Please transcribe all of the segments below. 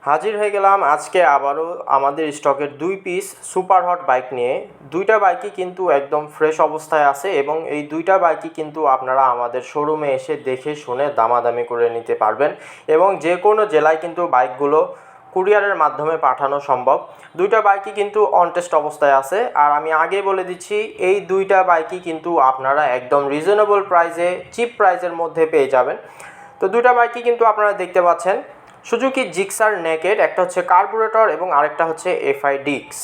হাজির হয়ে গেলাম আজকে আবারও আমাদের স্টকের 2 পিস সুপার হট বাইক নিয়ে। দুইটা বাইকই কিন্তু একদম ফ্রেশ অবস্থায় আছে এবং এই দুইটা বাইকই কিন্তু আপনারা আমাদের শোরুমে এসে দেখে শুনে দামাদামি করে নিতে পারবেন এবং যে কোনো জেলায় কিন্তু বাইকগুলো কুরিয়ারের মাধ্যমে পাঠানো সম্ভব। দুইটা বাইকই কিন্তু অন টেস্ট অবস্থায় আছে। আর আমি আগে বলে দিচ্ছি, এই দুইটা বাইকই কিন্তু আপনারা একদম রিজনেবল প্রাইসে, চিপ প্রাইসের মধ্যে পেয়ে যাবেন। তো দুইটা বাইকই কিন্তু আপনারা দেখতে পাচ্ছেন, সুজুকি জিক্সার নেকেড, একটা হচ্ছে কার্বুরেটর এবং আরেকটা হচ্ছে এফআই ডিক্স।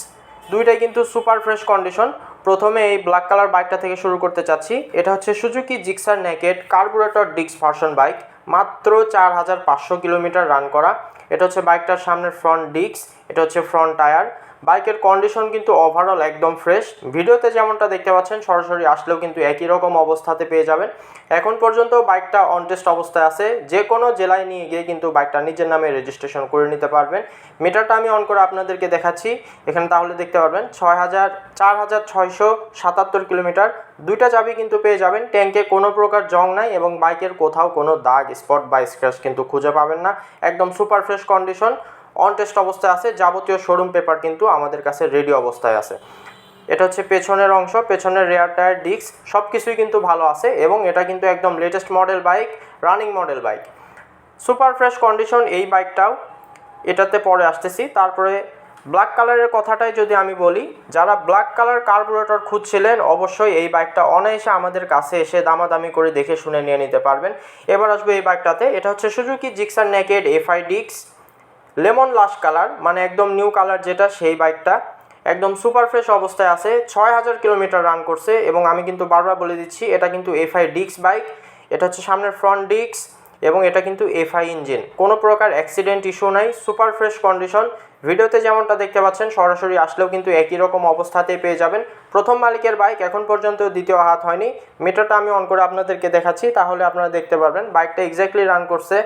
দুইটাই কিন্তু সুপার ফ্রেশ কন্ডিশন। প্রথমে এই ব্ল্যাক কালার বাইকটা থেকে শুরু করতে চাচ্ছি। এটা হচ্ছে সুজুকি জিক্সার নেকেড কার্বুরেটর ডিক্স ভার্সন বাইক, মাত্র 4500 কিলোমিটার রান করা। এটা হচ্ছে বাইকটার সামনের ফ্রন্ট ডিক্স, এটা হচ্ছে ফ্রন্ট টায়ার। বাইকের কন্ডিশন কিন্তু ওভারঅল একদম ফ্রেশ। ভিডিওতে যেমনটা দেখতে পাচ্ছেন, সরাসরি আসলেও কিন্তু একই রকম অবস্থাতে পেয়ে যাবেন। এখন পর্যন্ত বাইকটা অন টেস্ট অবস্থায় আছে। যে কোনো জেলায় নিয়ে গিয়ে কিন্তু বাইকটা নিজের নামে রেজিস্ট্রেশন করে নিতে পারবেন। মিটারটা আমি অন করে আপনাদেরকে দেখাচ্ছি, এখানে তাহলে দেখতে পারবেন 4677 কিলোমিটার। দুইটা চাবি কিন্তু পেয়ে যাবেন। ট্যাঙ্কে কোনো প্রকার জং নাই এবং বাইকের কোথাও কোনো দাগ, স্পট বা স্ক্র্যাচ কিন্তু খুঁজে পাবেন না। একদম super fresh condition, on test অবস্থায় আছে। যাবতীয় শোরুম পেপার কিন্তু আমাদের কাছে রেডি অবস্থায় আছে। এটা হচ্ছে পেছনের অংশ, পেছনের রেয়ার টায়ার, ডিস্ক সব কিছুই কিন্তু ভালো আছে এবং এটা কিন্তু একদম latest model bike, running model bike, super fresh condition এই বাইকটাও। এটাতে পরে আসতেছি। তারপরে ব্ল্যাক কালারের কথাটাই যদি আমি বলি, যারা ব্ল্যাক কালার কার্বুরেটর খুঁজছিলেন অবশ্যই এই বাইকটা অনায়াসে আমাদের কাছে এসে দামাদামি করে দেখে শুনে নিয়ে নিতে পারবেন। এবার আসবে এই বাইকটাতে। এটা হচ্ছে সুজুকি জিক্সার নেকেড এফআই ডিক্স লেমন লাস্ট কালার, মানে একদম নিউ কালার যেটা, সেই বাইকটা একদম সুপার ফ্রেশ অবস্থায় আছে। 6000 কিলোমিটার রান করছে এবং আমি কিন্তু বারবার বলে দিচ্ছি, এটা কিন্তু এফআই ডিক্স বাইক। এটা হচ্ছে সামনের ফ্রন্ট ডিক্স এবং এটা কিন্তু এফআই ইঞ্জিন। কোনো প্রকার অ্যাক্সিডেন্ট ইস্যু নাই, সুপার ফ্রেশ কন্ডিশন। ভিডিওতে যেমনটা দেখতে পাচ্ছেন, সরাসরি আসলেও কিন্তু একই রকম অবস্থাতেই পেয়ে যাবেন। প্রথম মালিকের বাইক, এখন পর্যন্ত দ্বিতীয় হাত হয়নি। মিটারটা আমি অন করে আপনাদেরকে দেখাচ্ছি, তাহলে আপনারা দেখতে পারবেন বাইকটা এক্স্যাক্টলি রান করছে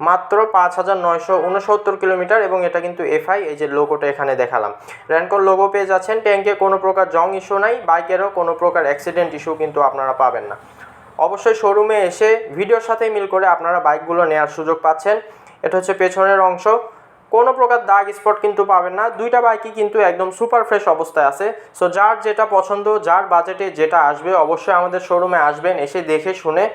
মাত্র 5969 কিলোমিটার এবং এটা কিন্তু এফআই, এই যে লোগোটা এখানে দেখালাম, র্যানকোর লোগো পেয়ে যাচ্ছেন। ট্যাঙ্কে কোনো প্রকার জং ইস্যু নাই, বাইকেরও কোনো প্রকার অ্যাক্সিডেন্ট ইস্যু কিন্তু আপনারা পাবেন না। অবশ্যই শোরুমে এসে ভিডিওর সাথে মিল করে আপনারা বাইকগুলো নেওয়ার সুযোগ পাচ্ছেন। এটা হচ্ছে পেছনের অংশ, কোনো প্রকার দাগ স্পট কিন্তু পাবেন না। দুইটা বাইকই কিন্তু একদম সুপার ফ্রেশ অবস্থায় আছে। সো যার যেটা পছন্দ, যার বাজেটে যেটা আসবে, অবশ্যই আমাদের শোরুমে আসবেন, এসে দেখে শুনে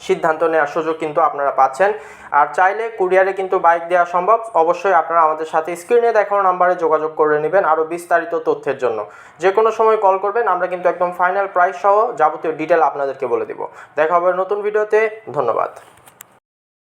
সিদ্ধান্ত নেওয়ার সুযোগ কিন্তু আপনারা পাচ্ছেন। আর চাইলে কুরিয়ারে কিন্তু বাইক দেওয়া সম্ভব। অবশ্যই আপনারা আমাদের সাথে স্ক্রিনে দেখানো নাম্বারে যোগাযোগ করে নেবেন আরও বিস্তারিত তথ্যের জন্য। যে কোনো সময় কল করবেন, আমরা কিন্তু একদম ফাইনাল প্রাইস সহ যাবতীয় ডিটেল আপনাদেরকে বলে দেব। দেখা হবে নতুন ভিডিওতে। ধন্যবাদ।